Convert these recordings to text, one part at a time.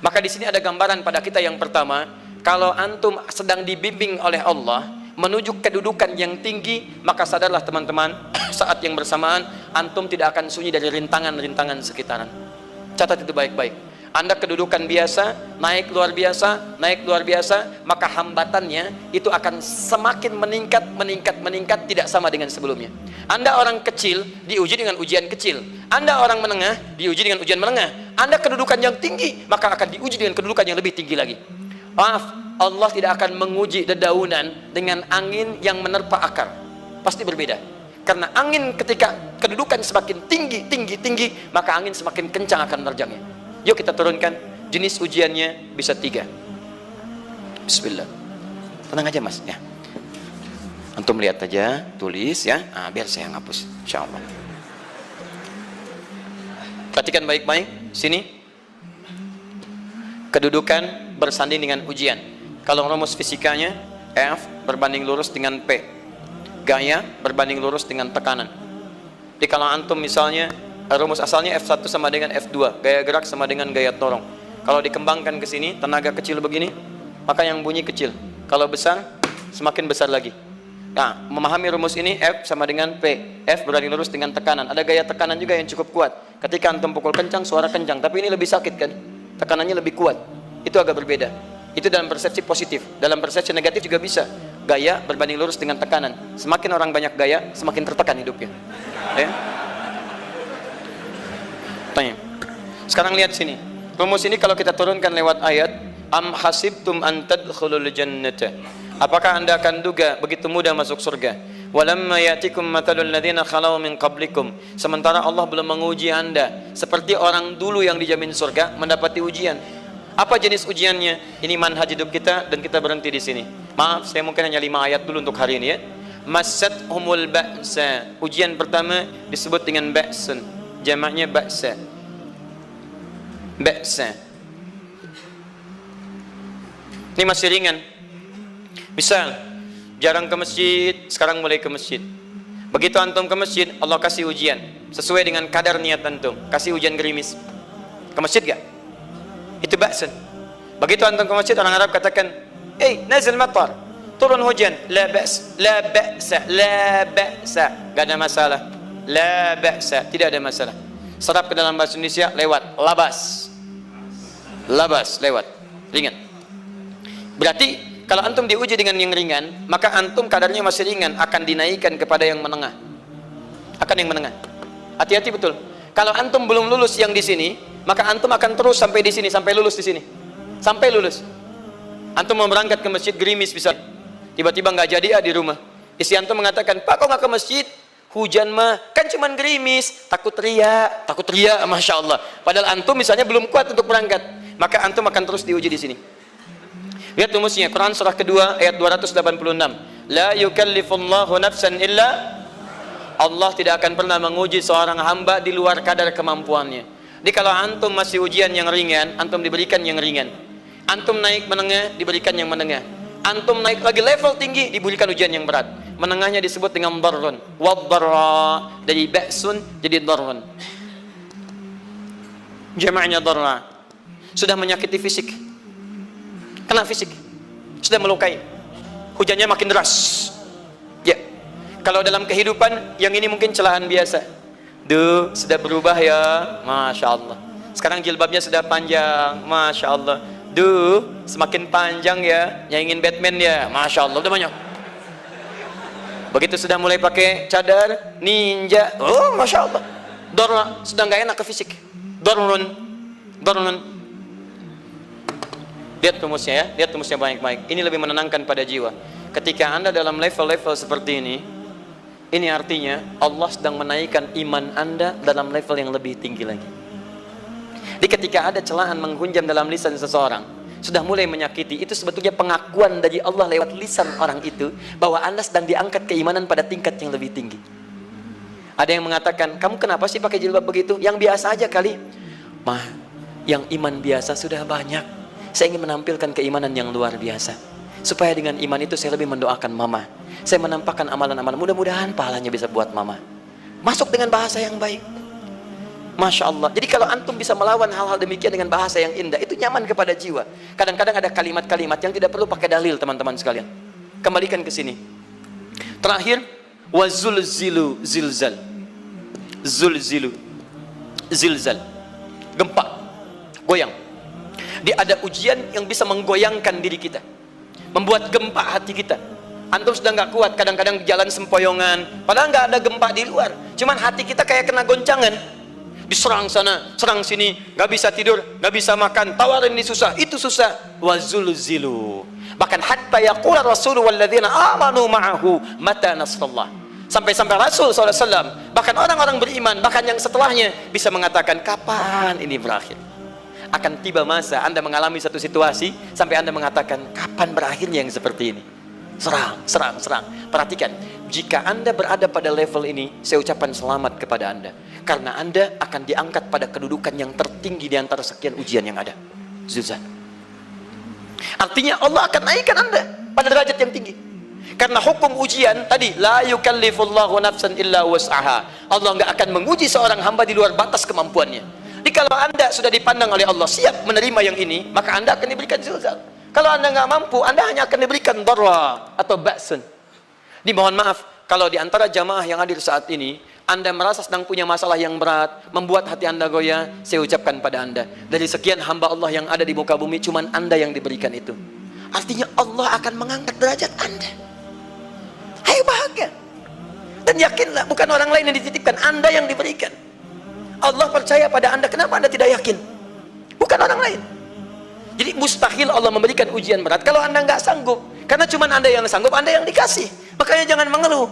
Maka di sini ada gambaran pada kita yang pertama, kalau antum sedang dibimbing oleh Allah menuju kedudukan yang tinggi, maka sadarlah teman-teman, saat yang bersamaan antum tidak akan sunyi dari rintangan-rintangan sekitaran. Catat itu baik-baik. Anda kedudukan biasa, naik luar biasa, maka hambatannya itu akan semakin meningkat, tidak sama dengan sebelumnya. Anda orang kecil, diuji dengan ujian kecil. Anda orang menengah, diuji dengan ujian menengah. Anda kedudukan yang tinggi, maka akan diuji dengan kedudukan yang lebih tinggi lagi. Maaf, Allah tidak akan menguji dedaunan dengan angin yang menerpa akar. Pasti berbeda. Karena angin ketika kedudukan semakin tinggi, maka angin semakin kencang akan menerjangnya. Yuk kita turunkan. Jenis ujiannya bisa 3. Bismillah. Tenang aja mas ya. Antum lihat aja, tulis ya. Biar saya ngapus, insyaallah. Perhatikan baik-baik. Sini. Kedudukan bersanding dengan ujian. Kalau rumus fisikanya F berbanding lurus dengan P. Gaya berbanding lurus dengan tekanan. Jadi kalau antum misalnya rumus asalnya F1 sama dengan F2, gaya gerak sama dengan gaya dorong. Kalau dikembangkan ke sini, tenaga kecil begini, maka yang bunyi kecil. Kalau besar, semakin besar lagi. Nah, memahami rumus ini, F sama dengan P. F berbanding lurus dengan tekanan. Ada gaya tekanan juga yang cukup kuat. Ketika antum pukul kencang, suara kencang. Tapi ini lebih sakit kan? Tekanannya lebih kuat. Itu agak berbeda. Itu dalam persepsi positif. Dalam persepsi negatif juga bisa. Gaya berbanding lurus dengan tekanan. Semakin orang banyak gaya, semakin tertekan hidupnya. Ya? Tanya. Sekarang lihat sini. Rumus ini kalau kita turunkan lewat ayat, am hasibtum an tadkhulul jannata. Apakah Anda akan duga begitu mudah masuk surga? Walamma ya'tikum matalul ladzina khalau min qablikum. Sementara Allah belum menguji Anda seperti orang dulu yang dijamin surga mendapati ujian. Apa jenis ujiannya? Ini manhaj hidup kita dan kita berhenti di sini. Maaf, saya mungkin hanya 5 ayat dulu untuk hari ini ya. Massathumul ba'sa. Ujian pertama disebut dengan ba'sun. Jamaknya ba'sa. Ba'sa. Ini masih ringan. Misal, jarang ke masjid, sekarang mulai ke masjid. Begitu antum ke masjid, Allah kasih ujian sesuai dengan kadar niat antum. Kasih ujian gerimis. Ke masjid gak? Itu ba'sun. Begitu antum ke masjid, orang Arab katakan, nazil matar, turun hujan. La ba's, la ba'sa, la ba'sa. Gak ada masalah. La ba'sa, tidak ada masalah. Serap ke dalam bahasa Indonesia lewat labas. Labas lewat. Ringan. Berarti kalau antum diuji dengan yang ringan, maka antum kadarnya masih ringan, akan dinaikkan kepada yang menengah. Akan yang menengah. Hati-hati betul. Kalau antum belum lulus yang di sini, maka antum akan terus sampai di sini, sampai lulus di sini. Sampai lulus. Antum mau berangkat ke masjid gerimis bisa. Tiba-tiba nggak jadi di rumah. Istri antum mengatakan, "Pak, kok nggak ke masjid? Hujan mah kan cuman gerimis, takut teriak, masya Allah." Padahal antum misalnya belum kuat untuk berangkat, maka antum akan terus diuji di sini. Lihat rumusnya, Quran surah kedua ayat 286. La yukallifullahu nafsan illa. Allah tidak akan pernah menguji seorang hamba di luar kadar kemampuannya. Jadi kalau antum masih ujian yang ringan, antum diberikan yang ringan. Antum naik menengah, diberikan yang menengah. Antum naik lagi level tinggi, diberikan ujian yang berat. Menengahnya disebut dengan darrun. Waddarra, dari ba'sun jadi darrun. Jamaknya darra. Sudah menyakiti fisik. Kena fisik. Sudah melukai. Hujannya makin deras. Ya. Kalau dalam kehidupan yang ini mungkin celaan biasa. Duh, sudah berubah ya. Masya Allah. Sekarang jilbabnya sudah panjang. Masya Allah. Duh, semakin panjang ya. Yang ingin Batman ya. Masya Allah, udah banyak. Begitu sudah mulai pakai cadar ninja, oh masya Allah, dorla sudah nggak enak ke fisik, dorun. Lihat rumusnya ya, lihat rumusnya baik-baik. Ini lebih menenangkan pada jiwa. Ketika anda dalam level-level seperti ini artinya Allah sedang menaikkan iman anda dalam level yang lebih tinggi lagi. Jadi ketika ada celaan menghunjam dalam lisan seseorang, sudah mulai menyakiti, itu sebetulnya pengakuan dari Allah lewat lisan orang itu bahwa anda sedang diangkat keimanan pada tingkat yang lebih tinggi. Ada yang mengatakan, kamu kenapa sih pakai jilbab begitu? Yang biasa aja kali. Mah, yang iman biasa sudah banyak. Saya ingin menampilkan keimanan yang luar biasa. Supaya dengan iman itu saya lebih mendoakan mama. Saya menampakkan amalan-amalan, mudah-mudahan pahalanya bisa buat mama. Masuk dengan bahasa yang baik. Masya Allah. Jadi kalau antum bisa melawan hal-hal demikian dengan bahasa yang indah, itu nyaman kepada jiwa. Kadang-kadang ada kalimat-kalimat yang tidak perlu pakai dalil, teman-teman sekalian. Kembalikan ke sini. Terakhir, wazulzilu zilzal. Zulzilu zilzal. Gempa, goyang. Dia ada ujian yang bisa menggoyangkan diri kita, membuat gempa hati kita. Antum sudah nggak kuat, kadang-kadang jalan sempoyongan, padahal nggak ada gempa di luar, cuman hati kita kayak kena goncangan. Diserang sana, serang sini, nggak bisa tidur, nggak bisa makan, tawarin ini susah, itu susah. Wazulzilu. Bahkan hatta yaqula Rasulullah walladzina amanu ma'ahu mata nasrullah. Sampai-sampai Rasul SAW, bahkan orang-orang beriman, bahkan yang setelahnya bisa mengatakan, kapan ini berakhir? Akan tiba masa Anda mengalami satu situasi sampai Anda mengatakan, kapan berakhirnya yang seperti ini? Serang, serang, serang. Perhatikan, jika Anda berada pada level ini, saya ucapkan selamat kepada Anda, karena Anda akan diangkat pada kedudukan yang tertinggi di antara sekian ujian yang ada. Zuzan. Artinya Allah akan naikkan Anda pada derajat yang tinggi. Karena hukum ujian tadi, la yukallifullahu nafsan illa wus'aha. Allah nggak akan menguji seorang hamba di luar batas kemampuannya. Jadi kalau Anda sudah dipandang oleh Allah siap menerima yang ini, maka Anda akan diberikan zilzal. Kalau Anda nggak mampu, Anda hanya akan diberikan darra atau ba'sun. Dimohon maaf, kalau di antara jamaah yang hadir saat ini, Anda merasa sedang punya masalah yang berat, membuat hati Anda goyah, saya ucapkan pada Anda, dari sekian hamba Allah yang ada di muka bumi, cuman Anda yang diberikan itu. Artinya Allah akan mengangkat derajat Anda. Ayo bahagia. Dan yakinlah, bukan orang lain yang dititipkan, Anda yang diberikan. Allah percaya pada Anda, kenapa Anda tidak yakin? Bukan orang lain. Jadi mustahil Allah memberikan ujian berat kalau Anda nggak sanggup. Karena cuma Anda yang sanggup, Anda yang dikasih. Makanya jangan mengeluh.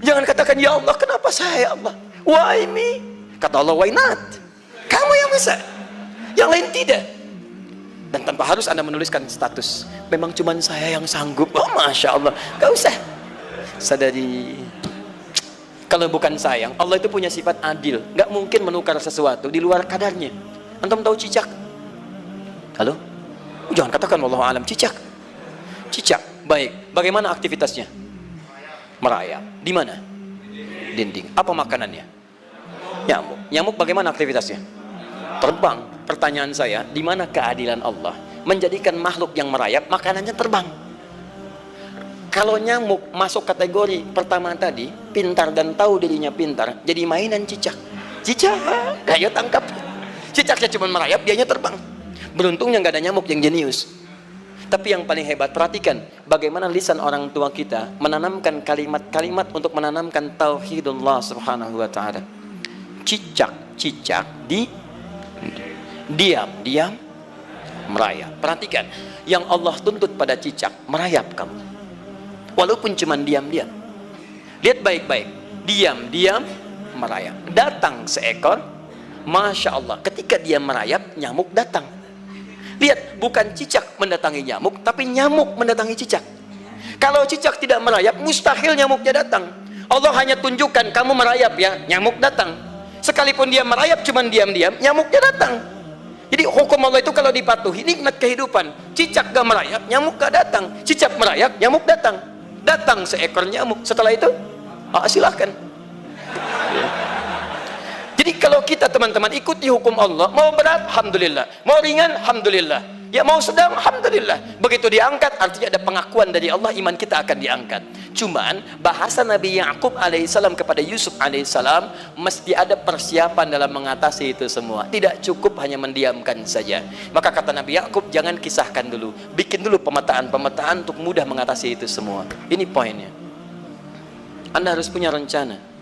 Jangan katakan, ya Allah, kenapa saya, ya Allah? Why me? Kata Allah, why not? Kamu yang bisa, yang lain tidak. Dan tanpa harus Anda menuliskan status, memang cuma saya yang sanggup. Oh, Masya Allah, gak usah. Sadari, kalau bukan sayang, Allah itu punya sifat adil, nggak mungkin menukar sesuatu di luar kadarnya. Antum tahu cicak? Halo? Jangan katakan wallahu alam. Cicak, baik. Bagaimana aktivitasnya? Merayap. Di mana? Dinding. Apa makanannya? Nyamuk. Nyamuk bagaimana aktivitasnya? Terbang. Pertanyaan saya, di mana keadilan Allah menjadikan makhluk yang merayap makanannya terbang? Kalau nyamuk masuk kategori pertama tadi, pintar dan tahu dirinya pintar, jadi mainan cicak. Cicak, ayo tangkap. Cicaknya cuma merayap, dianya terbang. Beruntungnya nggak ada nyamuk yang jenius. Tapi yang paling hebat, perhatikan bagaimana lisan orang tua kita menanamkan kalimat-kalimat untuk menanamkan tauhidullah subhanahu wa ta'ala. Cicak diam merayap. Perhatikan, yang Allah tuntut pada cicak, merayap kamu. Walaupun cuma diam-diam. Lihat baik-baik. Diam-diam merayap. Datang seekor, Masya Allah. Ketika dia merayap, nyamuk datang. Lihat, bukan cicak mendatangi nyamuk, tapi nyamuk mendatangi cicak. Kalau cicak tidak merayap, mustahil nyamuknya datang. Allah hanya tunjukkan, kamu merayap ya, nyamuk datang. Sekalipun dia merayap, cuma diam-diam, nyamuknya datang. Jadi hukum Allah itu kalau dipatuhi, nikmat kehidupan. Cicak gak merayap, nyamuk gak datang. Cicak merayap, nyamuk datang. Datang seekor nyamuk, setelah itu silahkan. Jadi kalau kita teman-teman ikuti hukum Allah, mau berat, alhamdulillah, mau ringan, alhamdulillah, ya mau sedang, alhamdulillah. Begitu diangkat, artinya ada pengakuan dari Allah, iman kita akan diangkat. Cuman bahasa Nabi Ya'qub alaihissalam kepada Yusuf alaihissalam, mesti ada persiapan dalam mengatasi itu semua. Tidak cukup hanya mendiamkan saja. Maka kata Nabi Ya'qub, jangan kisahkan dulu, bikin dulu pemetaan untuk mudah mengatasi itu semua. Ini poinnya. Anda harus punya rencana.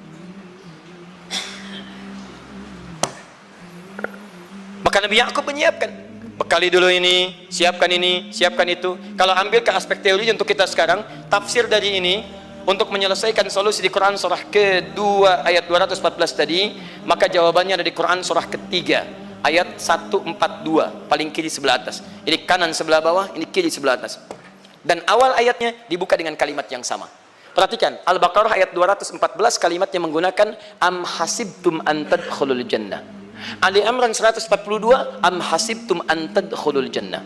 Maka Nabi Ya'qub menyiapkan, bekali dulu ini, siapkan itu. Kalau ambil ke aspek teori untuk kita sekarang, tafsir dari ini untuk menyelesaikan solusi di Quran surah kedua ayat 214 tadi, maka jawabannya ada di Quran surah ketiga ayat 142, paling kiri sebelah atas. Ini kanan sebelah bawah, ini kiri sebelah atas. Dan awal ayatnya dibuka dengan kalimat yang sama. Perhatikan, Al-Baqarah ayat 214 kalimatnya menggunakan am hasibtum an tadkhulul jannah. Ali Imran 142 am hasibtum an tadkhulul jannah.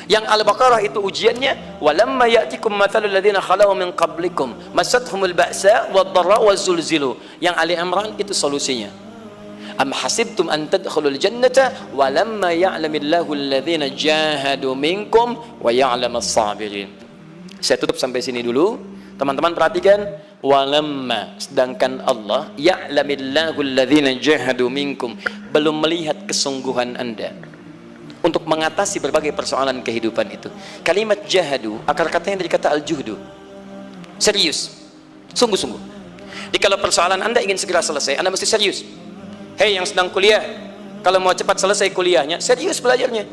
Yang Al-Baqarah itu ujiannya, walamma ya'tikum mathalul ladzina khalau min qablikum masathumul ba'sa wad-dharra waz-zulzilu. Yang Ali Imran itu solusinya. Am hasibtum an tadkhulul jannata wa lamma ya'lamillahu alladhina jahadu minkum wa ya'lamas sabirin. Saya tutup sampai sini dulu. Teman-teman perhatikan, walamma, sedangkan Allah ya'lamillahu alladhina jahadu minkum, belum melihat kesungguhan Anda untuk mengatasi berbagai persoalan kehidupan itu. Kalimat jahadu, akar katanya dari kata al-juhdu, serius, sungguh-sungguh. Jadi kalau persoalan Anda ingin segera selesai, Anda mesti serius. Hei yang sedang kuliah, kalau mau cepat selesai kuliahnya, serius belajarnya,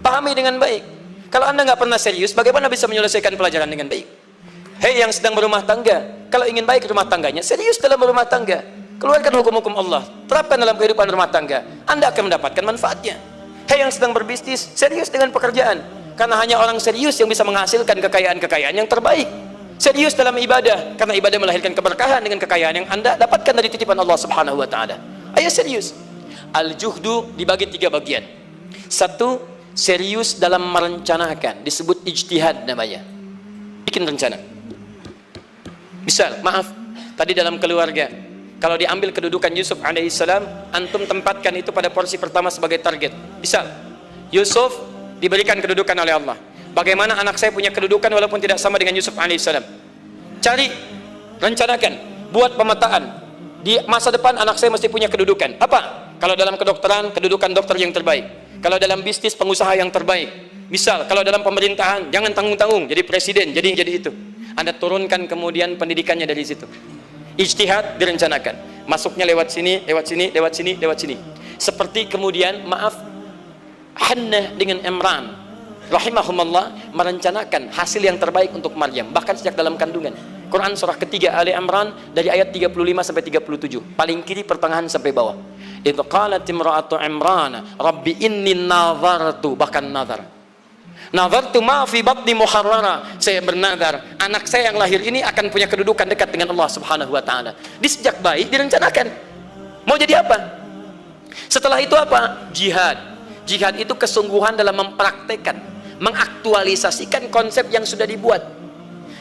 pahami dengan baik. Kalau Anda nggak pernah serius, bagaimana bisa menyelesaikan pelajaran dengan baik? Hei yang sedang berumah tangga, kalau ingin baik rumah tangganya, serius dalam berumah tangga, keluarkan hukum-hukum Allah, terapkan dalam kehidupan rumah tangga, Anda akan mendapatkan manfaatnya. Hei yang sedang berbisnis, serius dengan pekerjaan, karena hanya orang serius yang bisa menghasilkan kekayaan-kekayaan yang terbaik. Serius dalam ibadah, karena ibadah melahirkan keberkahan dengan kekayaan yang Anda dapatkan dari titipan Allah Subhanahu wa Ta'ala. Ayo serius. Al-juhdu dibagi 3 bagian. 1, serius dalam merencanakan, disebut ijtihad namanya, bikin rencana. Misal, maaf, tadi dalam keluarga, kalau diambil kedudukan Yusuf alaihissalam, antum tempatkan itu pada porsi pertama sebagai target. Misal, Yusuf diberikan kedudukan oleh Allah. Bagaimana anak saya punya kedudukan walaupun tidak sama dengan Yusuf alaihissalam? Cari, rencanakan, buat pemetaan. Di masa depan anak saya mesti punya kedudukan. Apa? Kalau dalam kedokteran, kedudukan dokter yang terbaik. Kalau dalam bisnis, pengusaha yang terbaik. Misal, kalau dalam pemerintahan, jangan tanggung-tanggung, jadi presiden, jadi itu. Anda turunkan kemudian pendidikannya dari situ. Ijtihad direncanakan. Masuknya lewat sini, lewat sini, lewat sini, lewat sini. Seperti kemudian, maaf, Hannah dengan Imran rahimahumullah merencanakan hasil yang terbaik untuk Maryam, bahkan sejak dalam kandungan. Quran surah ketiga Ali Imran dari ayat 35 sampai 37, paling kiri pertengahan sampai bawah. Idz qalat imra'atu Imran rabbi inni nazartu, bahkan nazar. Nazartu ma fi batni muharrara, saya bernazar anak saya yang lahir ini akan punya kedudukan dekat dengan Allah Subhanahu wa Ta'ala. Di sejak bayi direncanakan mau jadi apa. Setelah itu apa? Jihad. Jihad itu kesungguhan dalam mempraktekkan, mengaktualisasikan konsep yang sudah dibuat.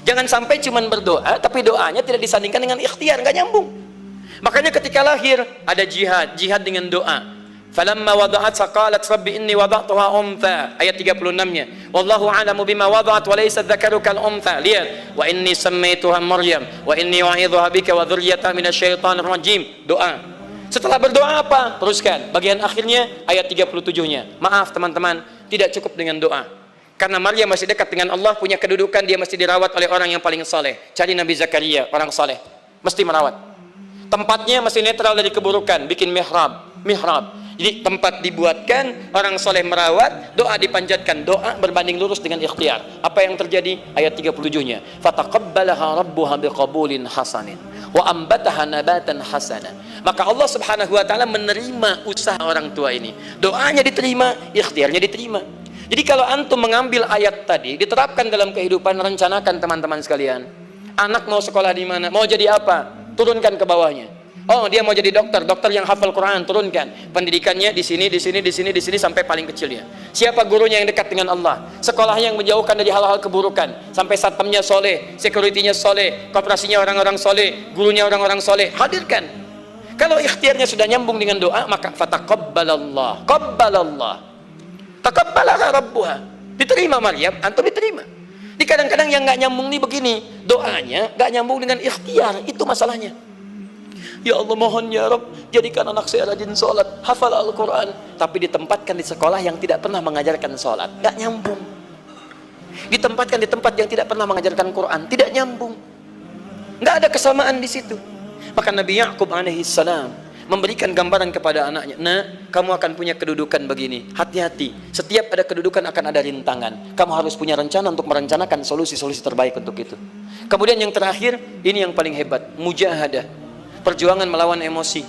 Jangan sampai cuma berdoa tapi doanya tidak disandingkan dengan ikhtiar, nggak nyambung. Makanya ketika lahir ada jihad, jihad dengan doa. Falamma wada'at saqalat rabbi inni wada'tuha untha, ayat 36-nya. Wallahu a'lamu bima wada'at wa laysa dzakaru kal untha. Lihat, wa inni sammaituha Maryam wa inni wa'idhuha bika wa dzurriyyataha minasyaitonir rajim. Doa. Setelah berdoa apa? Teruskan. Bagian akhirnya ayat 37-nya. Maaf teman-teman, tidak cukup dengan doa. Karena Maryam masih dekat dengan Allah, punya kedudukan, dia mesti dirawat oleh orang yang paling saleh. Cari Nabi Zakaria, orang saleh. Mesti merawat. Tempatnya mesti netral dari keburukan, bikin mihrab. Jadi tempat dibuatkan, orang soleh merawat, doa dipanjatkan, doa berbanding lurus dengan ikhtiar. Apa yang terjadi? Ayat 37-nya. Fataqabbalaha rabbuha biqabulin hasanin wa ambataha nabatan hasana. Maka Allah Subhanahu wa Ta'ala menerima usaha orang tua ini. Doanya diterima, ikhtiarnya diterima. Jadi kalau antum mengambil ayat tadi, diterapkan dalam kehidupan, rencanakan teman-teman sekalian. Anak mau sekolah di mana? Mau jadi apa? Turunkan ke bawahnya. Oh, dia mau jadi dokter, dokter yang hafal Quran, turunkan pendidikannya di sini sampai paling kecilnya. Siapa gurunya yang dekat dengan Allah? Sekolah yang menjauhkan dari hal-hal keburukan, sampai satpamnya soleh, securitynya soleh, koperasinya orang-orang soleh, gurunya orang-orang soleh. Hadirkan. Kalau ikhtiarnya sudah nyambung dengan doa, maka fataqabbalallah, taqabbalaha rabbuha. Diterima Maryam, antum diterima. Di kadang-kadang yang nggak nyambung nih begini, doanya nggak nyambung dengan ikhtiar, itu masalahnya. Ya Allah, mohon ya Rabb, jadikan anak saya rajin sholat, hafal Al-Quran, tapi ditempatkan di sekolah yang tidak pernah mengajarkan sholat, nggak nyambung. Ditempatkan di tempat yang tidak pernah mengajarkan Quran, tidak nyambung. Nggak ada kesamaan di situ. Maka Nabi Ya'qub alaihissalam memberikan gambaran kepada anaknya, nak, kamu akan punya kedudukan begini, hati-hati, setiap ada kedudukan akan ada rintangan, kamu harus punya rencana untuk merencanakan solusi-solusi terbaik untuk itu. Kemudian yang terakhir, ini yang paling hebat, mujahadah, perjuangan melawan emosi.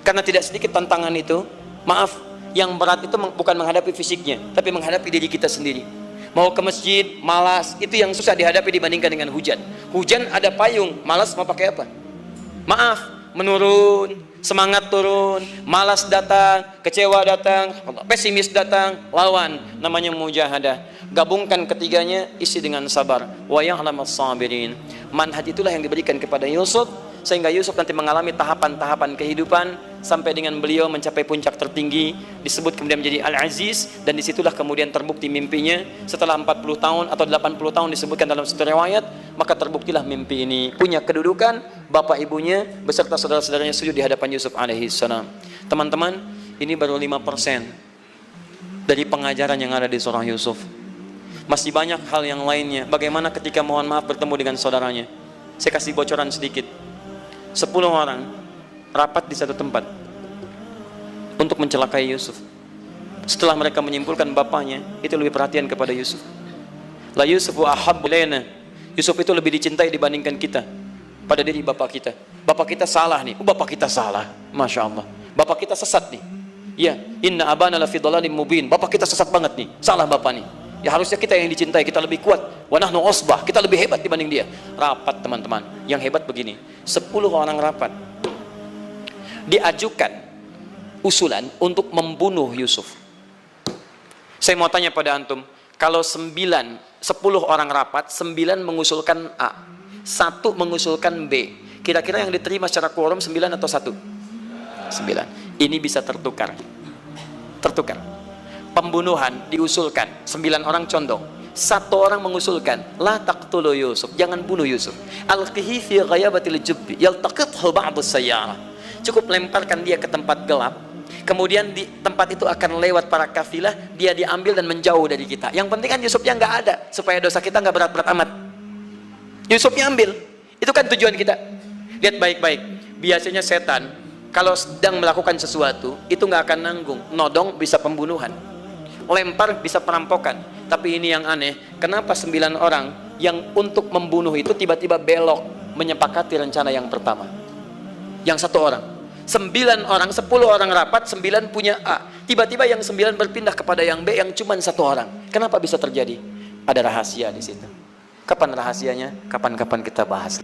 Karena tidak sedikit tantangan itu, maaf, yang berat itu bukan menghadapi fisiknya, tapi menghadapi diri kita sendiri. Mau ke masjid, malas, itu yang susah dihadapi dibandingkan dengan hujan. Hujan ada payung, malas mau pakai apa? Maaf, menurun, semangat turun, malas datang, kecewa datang, pesimis datang, lawan, namanya mujahadah. Gabungkan ketiganya, isi dengan sabar. Wa ya'lamas sabirin. Manhaj itulah yang diberikan kepada Yusuf, sehingga Yusuf nanti mengalami tahapan-tahapan kehidupan sampai dengan beliau mencapai puncak tertinggi, disebut kemudian menjadi Al-Aziz, dan disitulah kemudian terbukti mimpinya setelah 40 tahun atau 80 tahun disebutkan dalam satu riwayat, maka terbuktilah mimpi ini punya kedudukan bapak ibunya beserta saudara-saudaranya sujud di hadapan Yusuf alaihi salam. Teman-teman, ini baru 5% dari pengajaran yang ada di surah Yusuf. Masih banyak hal yang lainnya. Bagaimana ketika mohon maaf bertemu dengan saudaranya. Saya kasih bocoran sedikit. 10 orang rapat di satu tempat untuk mencelakai Yusuf. Setelah mereka menyimpulkan bapaknya itu lebih perhatian kepada Yusuf. La Yusufu ahabbu ilaina. Yusuf itu lebih dicintai dibandingkan kita pada diri bapak kita. Bapak kita salah nih. Bapak kita salah. Masya Allah. Bapak kita sesat nih. Ya, inna abana lafi dhalalim mubin. Bapak kita sesat banget nih. Salah bapak nih. Ya harusnya kita yang dicintai, kita lebih kuat. Wa nahnu usbah, kita lebih hebat dibanding dia. Rapat teman-teman. Yang hebat begini, 10 orang rapat. Diajukan usulan untuk membunuh Yusuf. Saya mau tanya pada antum, kalau 10 orang rapat, 9 mengusulkan A, 1 mengusulkan B. Kira-kira yang diterima secara quorum 9 atau 1? 9. Ini bisa tertukar. Tertukar. Pembunuhan diusulkan 9 orang condong, 1 orang mengusulkan la taqtulu Yusuf, jangan bunuh Yusuf, alqihi fi ghayabatil jubbi yaltaqithu ba'd as-sayyarah, cukup lemparkan dia ke tempat gelap, kemudian di tempat itu akan lewat para kafilah, dia diambil dan menjauh dari kita. Yang penting kan Yusufnya nggak ada, supaya dosa kita nggak berat-berat amat. Yusufnya ambil, itu kan tujuan kita. Lihat baik-baik, biasanya setan kalau sedang melakukan sesuatu itu nggak akan nanggung, nodong bisa pembunuhan, lempar bisa perampokan. Tapi ini yang aneh, kenapa 9 orang yang untuk membunuh itu tiba-tiba belok menyepakati rencana yang pertama? Yang 1 orang, 9 orang, 10 orang rapat, 9 punya A, tiba-tiba yang 9 berpindah kepada yang B yang cuma 1 orang. Kenapa bisa terjadi? Ada rahasia di situ. Kapan rahasianya? Kapan-kapan kita bahas.